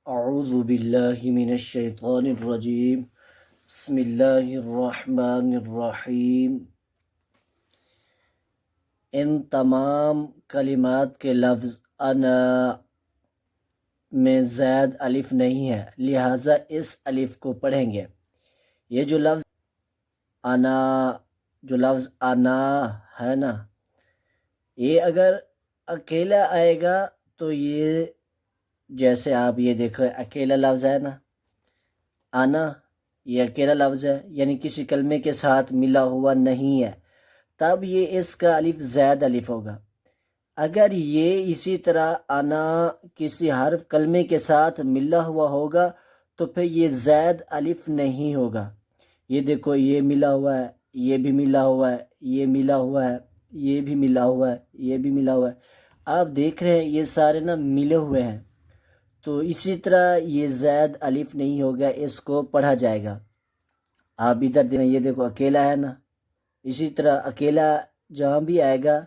اعوذ باللہ من الشیطان الرجیم بسم اللہ الرحمن الرحیم۔ ان تمام کلمات کے لفظ انا میں زائد الف نہیں ہے، لہٰذا اس الف کو پڑھیں گے۔ یہ جو لفظ انا ہے نا، یہ اگر اکیلا آئے گا تو یہ جیسے آپ یہ دیکھو اکیلا لفظ ہے نا، انا یہ اکیلا لفظ ہے، یعنی کسی کلمے کے ساتھ ملا ہوا نہیں ہے، تب یہ اس کا الف زائد الف ہوگا۔ اگر یہ اسی طرح انا کسی حرف کلمے کے ساتھ ملا ہوا ہوگا تو پھر یہ زائد الف نہیں ہوگا۔ یہ دیکھو یہ ملا ہوا ہے، یہ بھی ملا ہوا ہے، یہ ملا ہوا ہے، یہ بھی ملا ہوا ہے، یہ بھی ملا ہوا ہے، آپ دیکھ رہے ہیں یہ سارے نا ملے ہوئے ہیں، تو اسی طرح یہ زائد الف نہیں ہوگا، اس کو پڑھا جائے گا۔ آپ ادھر دیکھیں، یہ دیکھو اکیلا ہے نا، اسی طرح اکیلا جہاں بھی آئے گا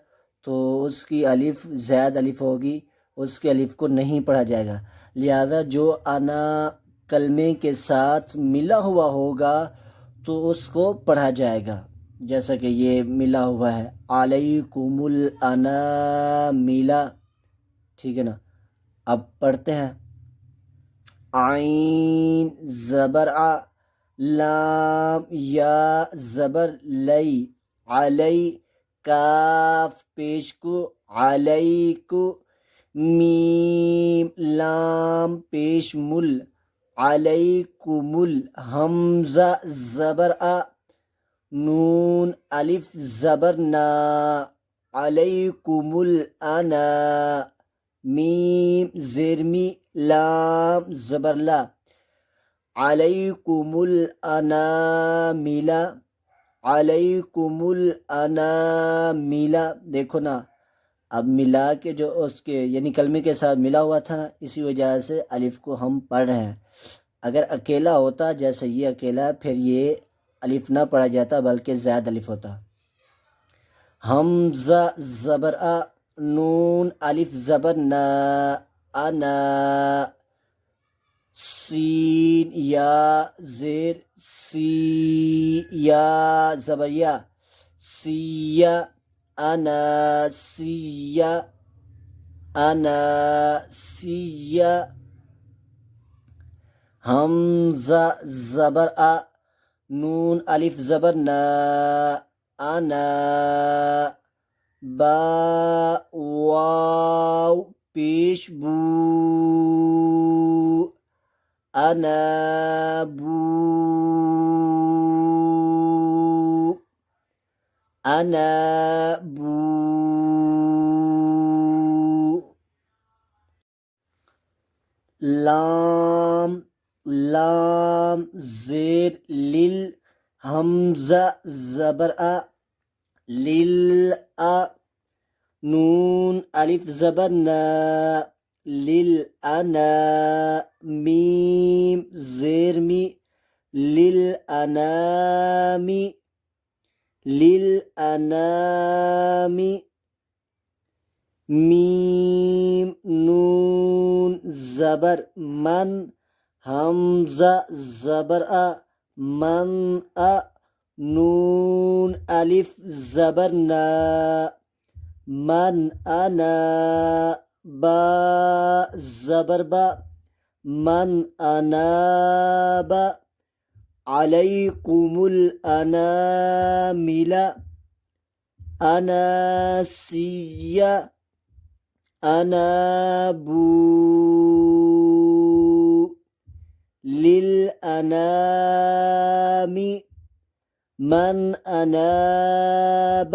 تو اس کی الف زائد الف ہوگی، اس کے الف کو نہیں پڑھا جائے گا۔ لہذا جو انا کلمے کے ساتھ ملا ہوا ہوگا تو اس کو پڑھا جائے گا، جیسا کہ یہ ملا ہوا ہے علیکم الانامل، ٹھیک ہے نا۔ اب پڑھتے ہیں عین زبر ع، لام یا زبر لی، علی کاف پیش کو علیکو، میم لام پیش مل علیکمل، حمزہ زبر ا، نون الف زبر نا علیکم الانا، میم زیر می لام زبر لا علیکم الانامل، علیکم الانامل، دیکھو نا اب ملا کے جو اس کے یعنی کلمے کے ساتھ ملا ہوا تھا نا، اسی وجہ سے الف کو ہم پڑھ رہے ہیں۔ اگر اکیلا ہوتا جیسے یہ اکیلا ہے پھر یہ الف نہ پڑھا جاتا بلکہ زائد الف ہوتا۔ حمزہ زبر ا، نون الف زبر نا، انا، سین یا زیر سی، یا زبر یا، سیا، انا سیا، انا سیا، حمزہ زبر ا، نون الف زبر نا، انا، با واو پیش بو، انا بو، انا بو، لام زیر لیل، حمزہ زبر ا، لیل ا، نون الف زبر نا، لیل انا، میم زیر می لیل انامی، لیل انامی، میم نون زبر من، حمزہ زبر ا، من ا، نون الف زبر نا، من انا، با زبر با، من اناب، علیکم الانامل، اناسیہ، انابو، للانام، من اناب۔